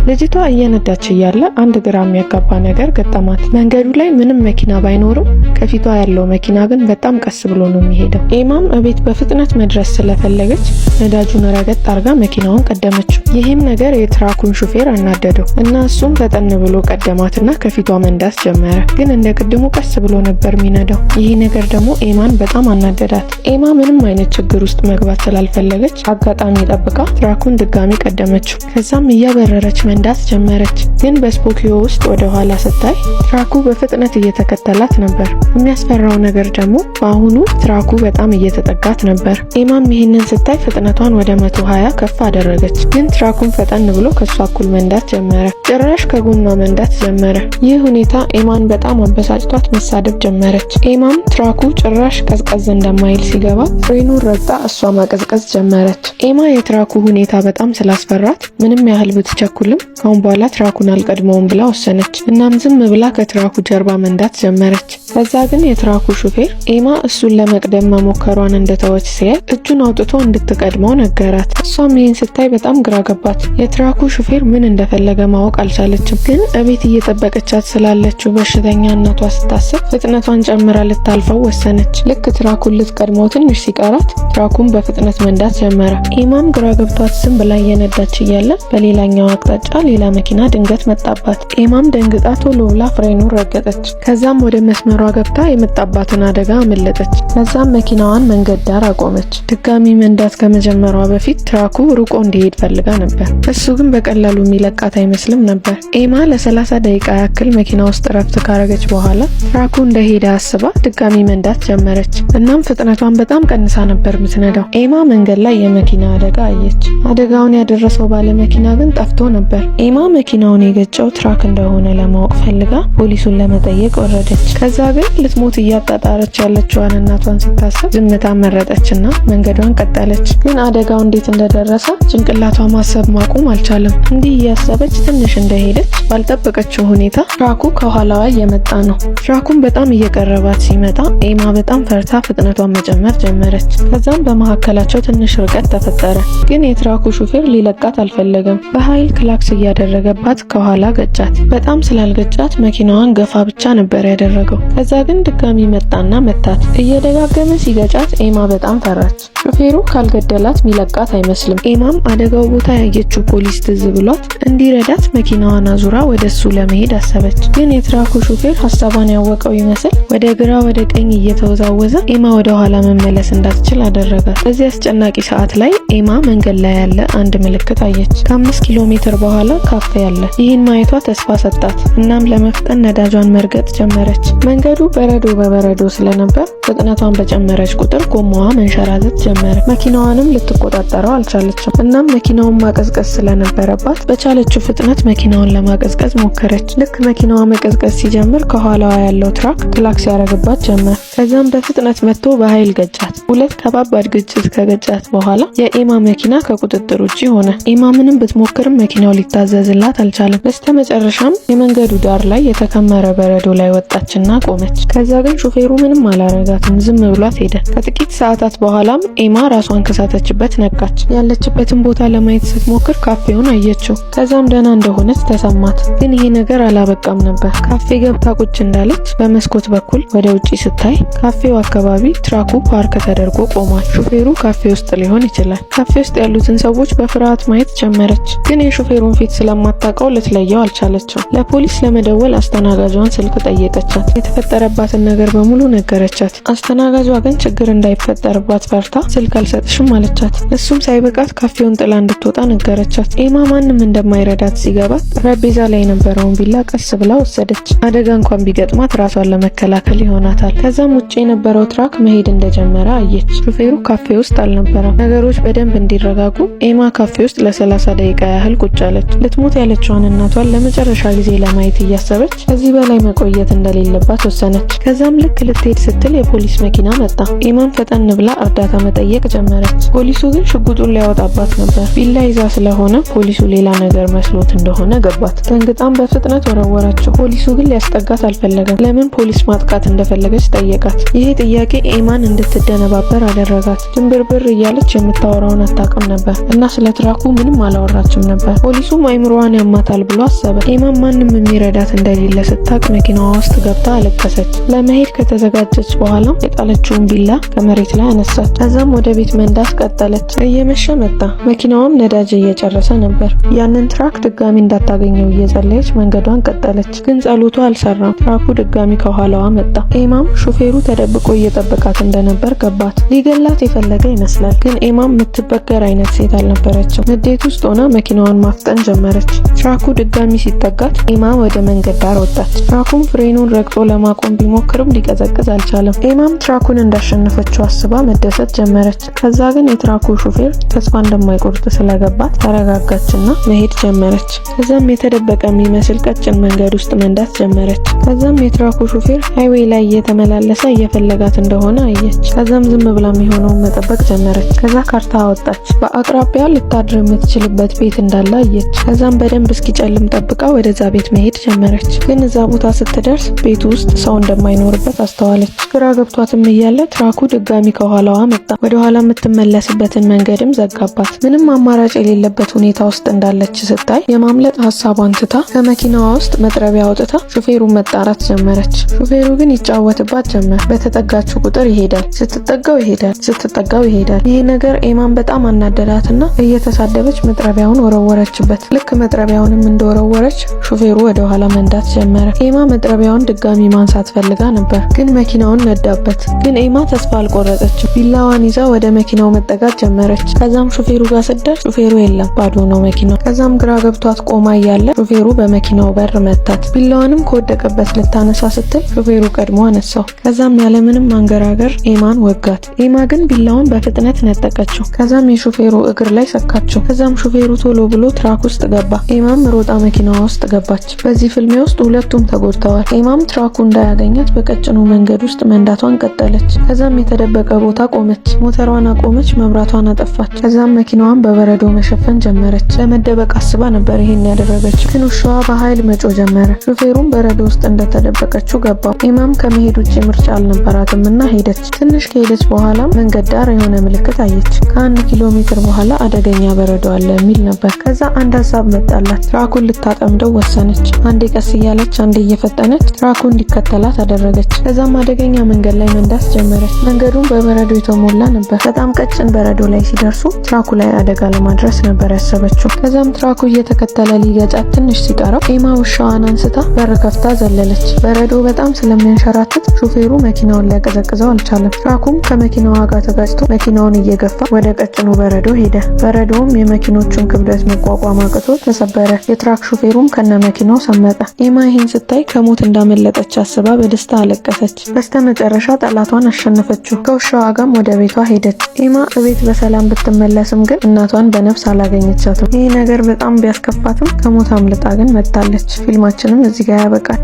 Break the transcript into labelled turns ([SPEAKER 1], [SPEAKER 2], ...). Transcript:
[SPEAKER 1] ልጅቷ እየነዳች እያለ አንድ ግራ የሚያጋባ ነገር ገጠማት። መንገዱ ላይ ምንም መኪና ባይኖርም ከፊቷ ያለው መኪና ግን በጣም ቀስ ብሎ ነው የሚሄደው። ኤማም እቤት በፍጥነት መድረስ ስለፈለገች ነዳጁን ረገጥ አርጋ መኪናውን ቀደመችው። ይህም ነገር የትራኩን ሹፌር አናደደው እና እሱም ፈጠን ብሎ ቀደማትና ከፊቷ መንዳት ጀመረ። ግን እንደ ቅድሙ ቀስ ብሎ ነበር የሚነዳው። ይህ ነገር ደግሞ ኤማን በጣም አናደዳት። ኤማ ምንም አይነት ችግር ውስጥ መግባት ስላልፈለገች አጋጣሚ ጠብቃ ትራኩን ድጋሚ ቀደመችው። ከዛም እያበረረች መንዳት ጀመረች። ግን በስፖኪዮ ውስጥ ወደ ኋላ ስታይ ትራኩ በፍጥነት እየተከተላት ነበር። የሚያስፈራው ነገር ደግሞ በአሁኑ ትራኩ በጣም እየተጠጋት ነበር። ኤማም ይህንን ስታይ ፍጥነቷን ወደ 120 ከፍ አደረገች። ግን ትራኩን ፈጠን ብሎ ከሷ እኩል መንዳት ጀመረ። ጭራሽ ከጎኗ መንዳት ጀመረ። ይህ ሁኔታ ኤማን በጣም አበሳጭቷት መሳደብ ጀመረች። ኤማም ትራኩ ጭራሽ ቀዝቀዝ እንደማይል ሲገባ ፍሬኑን ረግጣ እሷ ማቀዝቀዝ ጀመረች። ኤማ የትራኩ ሁኔታ በጣም ስላስፈራት ምንም ያህል ብትቸኩልም ካሁን በኋላ ትራኩን አልቀድመውም ብላ ወሰነች። እናም ዝም ብላ ከትራኩ ጀርባ መንዳት ጀመረች። ከዛ ግን የትራኩ ሹፌር ኤማ እሱን ለመቅደም መሞከሯን እንደተወች ሲያይ እጁን አውጥቶ እንድትቀድመው ነገራት። እሷም ይህን ስታይ በጣም ግራ ገባት። የትራኩ ሹፌር ምን እንደፈለገ ማወቅ አልቻለችም። ግን እቤት እየጠበቀቻት ስላለችው በሽተኛ እናቷ ስታስብ ፍጥነቷን ጨምራ ልታልፈው ወሰነች። ልክ ትራኩን ልትቀድመው ትንሽ ሲቀራት ትራኩን በፍጥነት መንዳት ጀመረ። ኤማም ግራ ገብቷት ዝም ብላ እየነዳች እያለ በሌላኛው አቅጣጫ ሌላ መኪና ድንገት መጣባት። ኤማም ደንግጣ ቶሎ ብላ ፍሬኑን ረገጠች። ከዛም ወደ መስመሯ ገብታ የመጣባትን አደጋ አመለጠች። ከዛም መኪናዋን መንገድ ዳር አቆመች። ድጋሚ መንዳት ከመጀመሯ በፊት ትራኩ ሩቆ እንዲሄድ ፈልጋ ነበር። እሱ ግን በቀላሉ የሚለቃት አይመስልም ነበር። ኤማ ለ30 ደቂቃ ያክል መኪና ውስጥ ረፍት ካረገች በኋላ ትራኩ እንደሄደ አስባ ድጋሚ መንዳት ጀመረች። እናም ፍጥነቷን በጣም ቀንሳ ነበር ምትነዳው። ኤማ መንገድ ላይ የመኪና አደጋ አየች። አደጋውን ያደረሰው ባለ መኪና ግን ጠፍቶ ነበር። ኤማ መኪናውን የገጨው ትራክ እንደሆነ ለማወቅ ፈልጋ ፖሊሱን ለመጠየቅ ወረደች። ከዛ ግን ልትሞት እያጣጣረች ያለችዋን እናቷን ስታስብ ዝምታ መረጠችና መንገዷን ቀጠለች። ግን አደጋው እንዴት እንደደረሰ ጭንቅላቷ ማሰብ ማቆም አልቻለም። እንዲህ እያሰበች ትንሽ እንደሄደች ባልጠበቀችው ሁኔታ ትራኩ ከኋላዋ እየመጣ ነው። ትራኩን በጣም እየቀረባት ሲመጣ ኤማ በጣም ፈርታ ፍጥነቷን መጨመር ጀመረች። ከዛም በመካከላቸው ትንሽ ርቀት ተፈጠረ። ግን የትራኩ ሹፌር ሊለቃት አልፈለገም። በኃይል ክላክስ እያደረገባት ከኋላ ገጫት። በጣም ስላልገጫት መኪናዋን ገፋ ብቻ ነበር ያደረገው። ከዛ ግን ድጋሚ መጣና መታት። እየደጋገመ ሲገጫት ኤማ በጣም ፈራች። ሹፌሩ ካልገደላት ሚለቃት አይመስልም። ኤማም አደጋው ቦታ ያየችው ፖሊስ ትዝ ብሏት እንዲረዳት መኪናዋን አዙራ ወደሱ ለመሄድ አሰበች። ግን የትራኩ ሹፌር ሀሳቧን ያወቀው ይመስል ወደ ግራ ወደ ቀኝ እየተወዛወዘ ኤማ ወደ ኋላ መመለስ እንዳትችል አደረጋት። በዚህ አስጨናቂ ሰዓት ላይ ኤማ መንገድ ላይ ያለ አንድ ምልክት አየች። ከ5 ኪሎ ሜትር በኋላ ካፌ አለ። ይህን ማየቷ ተስፋ ሰጣት። እናም ለመፍጠን ነዳጇን መርገጥ ጀመረች። መንገዱ በበረዶ ስለነበር ፍጥነቷን በጨመረች ቁጥር ጎማዋ መንሸራተት ጀመረ። መኪናዋንም ልትቆጣጠረው አልቻለችም። እናም መኪናውን ማቀዝቀዝ ስለነበረባት በቻለችው ፍጥነት መኪናውን ለማቀዝቀዝ ሞከረች። ልክ መኪናዋ መቀዝቀዝ ሲጀምር ከኋላዋ ያለው ትራክ ክላክስ ያደርግባት ጀመር። ከዛም በፍጥነት መጥቶ በኃይል ገጫት። ሁለት ከባባድ ግጭት ከገጫት በኋላ የኤማ መኪና ከቁጥጥር ውጪ ሆነ። ኤማ ምንም ብትሞክርም መኪናው ሊታዘዝላት አልቻለም። በስተመጨረሻም የመንገዱ ዳር ላይ የተከመረ በረዶ ላይ ወጣችና ቆመች። ከዛ ግን ሹፌሩ ምንም አላረጋትም፣ ዝም ብሏት ሄደ። ከጥቂት ሰዓታት በኋላም ኤማ ራሷን ከሳተችበት ነቃች። ያለችበትን ቦታ ለማየት ስትሞክር ካፌውን አየችው። ከዛም ደህና እንደሆነች ተሰማት። ግን ይሄ ነገር አላበቃም ነበር። ካፌ ገብታ ቁጭ እንዳለች በመስኮት በኩል ወደ ውጪ ስታይ ካፌው አካባቢ ትራኩ ፓርክ ተደርጎ ቆሟል። ሹፌሩ ካፌ ውስጥ ሊሆን ይችላል። ካፌ ውስጥ ያሉትን ሰዎች በፍርሃት ማየት ጀመረች። ግን የሹፌሩን ፊት ስለማታውቀው ልትለየው አልቻለችም። ለፖሊስ ለመደወል አስተናጋጇን ስልክ ጠየቀቻት። የተፈጠረባትን ነገር በሙሉ ነገረቻት። አስተናጋጇ ግን ችግር እንዳይፈጠርባት ፈርታ ስልክ አልሰጥሽም አለቻት። እሱም ሳይበቃት ካፌውን ጥላ እንድትወጣ ነገረቻት። ኤማ ማንም እንደማይረዳት ሲገባት ጠረጴዛ ላይ የነበረውን ቢላ ቀስ ብላ ወሰደች። አደጋ እንኳን ቢገጥማት ራሷን ለመከላከል ይሆናታል። ከዛም ውጭ የነበረው ትራክ መሄድ እንደጀመረ አየች። ሹፌሩ ካፌ ውስጥ አልነበረም። ነገሮች በደንብ እንዲረጋጉ ኤማ ካፌ ውስጥ ለ30 ደቂቃ ያህል ቁጭ አለች። ልትሞት ያለችውን እናቷን ለመጨረሻ ጊዜ ለማየት እያሰበች ከዚህ በላይ መቆየት እንደሌለባት ወሰነች። ከዛም ልክ ልትሄድ ስትል የፖሊስ መኪና መጣ። ኤማን ፈጠን ብላ እርዳታ መጠየቅ ጀመረች። ፖሊሱ ግን ሽጉጡን ሊያወጣባት ነበር። ቢላ ይዛ ስለሆነ ፖሊሱ ሌላ ነገር መስሎት እንደሆነ ገባት። ደንግጣም በፍጥነት ወረወረችው። ፖሊሱ ግን ሊያስጠጋት አልፈለገም። ለምን ፖሊስ ማጥቃት እንደፈለገች ጠየቃት። ይሄ ጥያቄ ኤማን እንድትደነባበር አደረጋት። ድንብርብር እያለች የምታወራውን አታውቅም ነበር እና ስለ ትራኩ ምንም አላወራችም ነበር። ፖሊሱም አይምሮዋን ያማታል ብሎ አሰበ። ኤማም ማንም የሚረዳት እንደሌለ ስታቅ መኪናዋ ውስጥ ገብታ አለቀሰች። ለመሄድ ከተዘጋጀች በኋላ የጣለችውን ቢላ ከመሬት ላይ አነሳች። ከዛም ወደ ቤት መንዳት ቀጠለች። እየመሸ መጣ። መኪናዋም ነዳጅ እየጨረሰ ነበር። ያንን ትራክ ድጋሚ እንዳታገኘው እየጸለየች መንገዷን ቀጠለች። ግን ጸሎቱ አልሰራም። ትራኩ ድጋሚ ከኋላዋ መጣ። ኤማም ሹፌሩ ተደብቆ እየጠበቃት እንደነበር ገባት። ሊገላት የፈለገ ይመስላል። ግን ኤማም የምትበገር አይነት ሴት አልነበረችም። ንዴት ውስጥ ሆና መኪናዋን ማፍጠን ጀመረች። ትራኩ ድጋሚ ሲጠጋት ኤማ ወደ መንገድ ዳር ወጣች። ትራኩም ፍሬኑን ረግጦ ለማቆም ቢሞክርም ሊቀዘቅዝ አልቻለም። ኤማም ትራኩን እንዳሸነፈችው አስባ መደሰት ጀመረች። ከዛ ግን የትራኩ ሹፌር ተስፋ እንደማይቆርጥ ስለገባት ተረጋጋችና መሄድ ጀመረች። ከዛም የተደበቀ የሚመስል ቀጭን መንገድ ውስጥ መንዳት ጀመረች። ከዛም የትራኩ ሹፌር ሃይዌይ ላይ እየተመላለሰ እየፈለጋት እንደሆነ አየች። ከዛም ዝም ብላ የሚሆነውን መጠበቅ ጀመረች። ከዛ ካርታ አወጣች። በአቅራቢያ ልታድር የምትችልበት ቤት እንዳለ አየች። ከዛም በደንብ እስኪጨልም ጠብቃ ወደዛ ቤት መሄድ ጀመረች። ግን እዛ ቦታ ስትደርስ ቤቱ ውስጥ ሰው እንደማይኖርበት አስተዋለች። ግራ ገብቷትም እያለ ትራኩ ድጋሚ ከኋላዋ መጣ። ወደ ኋላ የምትመለስበትን መንገድም ዘጋባት። ምንም አማራጭ የሌለበት ሁኔታ ውስጥ እንዳለች ስታይ የማምለጥ ሀሳቧን ትታ ከመኪናዋ ውስጥ መጥረቢያ አውጥታ ሹፌሩን መጣራት ጀመረች። ሹፌሩ ግን ይጫወትባት ጀመር። በተጠጋችው ቁጥር ይሄዳል፣ ስትጠጋው ይሄዳል፣ ስትጠጋው ይሄዳል። ይሄ ነገር ኤማን በጣም አናደዳትና እየተሳደበች መጥረቢያውን ወረወረችበት። ልክ መጥረቢያውንም እንደወረወረች ሹፌሩ ወደ ኋላ መንዳት ጀመረ። ኤማ መጥረቢያውን ድጋሚ ማንሳት ፈልጋ ነበር፣ ግን መኪናውን ነዳበት። ግን ኤማ ተስፋ አልቆረጠችም። ቢላዋን ይዛ ወደ መኪናው መጠጋት ጀመረች። ከዛም ሹፌሩ ጋር ስትደርስ ሹፌሩ የለም፣ ባዶ ነው መኪናው። ከዛም ግራ ገብቷት ቆማ እያለ ሹፌሩ በመኪናው በር መታት። ቢላዋንም ከወደቀበት ልታነሳ ስትል ሹፌሩ ቀድሞ አነሳው። ከዛም ያለምንም ማንገራገር ኤማን ወጋት። ኤማ ግን ቢላውን በፍጥነት ነጠቀችው። ከዛም የሹፌሩ እግር ላይ ሰካችው። ከዛም ሹፌሩ ቶሎ ብሎ ትራክ ውስጥ ገባ። ኤማም ሮጣ መኪናዋ ውስጥ ገባች። በዚህ ፍልሚያ ውስጥ ሁለቱም ተጎድተዋል። ኤማም ትራኩ እንዳያገኛት በቀጭኑ መንገድ ውስጥ መንዳቷን ቀጠለች። ከዛም የተደበቀ ቦታ ቆመች። ሞተሯን አቆመች፣ መብራቷን አጠፋች። ከዛም መኪናዋን በበረዶ መሸፈን ጀመረች። ለመደበቅ አስባ ነበር ይሄን ያደረገችው። ግን ውሻዋ በኃይል መጮ ጀመረ። ሹፌሩም በረዶ ውስጥ እንደተደበቀችው ገባው። ኤማም ከመሄድ ውጭ ምርጫ አልነበራትም እና ሄደች። ትንሽ ከሄደች በኋላ መንገድ ዳር የሆነ ምልክት አየች። ከ1 ኪሎ ሜትር በኋላ አደገኛ በረዶ አለ የሚል ነበር። ከዛ አንድ ሀሳብ መጣላት። ትራኩን ልታጠምደው ወሰነች። አንዴ ቀስ እያለች አንዴ እየፈጠነች ትራኩ እንዲከተላት አደረገች። ከዛም አደገኛ መንገድ ላይ መንዳት ጀመረች። መንገዱን በበረዶ የተሞላ ነበር። በጣም ቀጭን በረዶ ላይ ሲደርሱ ትራኩ ላይ አደጋ ለማድረስ ነበር ያሰበችው። ከዛም ትራኩ እየተከተለ ሊገጫት ትንሽ ሲቀረው ኤማ ውሻዋን አንስታ በር ከፍታ ዘለለች። በረዶ በጣም ስለሚያንሸራትት ሹፌሩ መኪናውን ሊያቀዘቅዘው አልቻለም። ትራኩም ከመኪናዋ ጋር ተጋጭቶ መኪናውን እየገፋ ወደ ቀጭኑ በረዶ ሄደ። በረዶውም የመኪኖቹን ክብደት መቋቋም አቅቶ ተሰበረ። የትራክ ሹፌሩም ከነ መኪናው ሰመጠ። ኤማ ይህን ስታይ ከሞት እንዳመለጠች አስባ በደስታ አለቀሰች። በስተመጨረሻ ጠላቷን አሸነፈችው። ከውሻዋ ጋርም ወደ ቤቷ ሄደች። ኤማ እቤት በሰላም ብትመለስም ግን እናቷን በነፍስ አላገኘቻትም። ይህ ነገር በጣም ቢያስከፋትም ከሞት አምልጣ ግን መጥታለች። ፊልማችንም እዚህ ጋር ያበቃል።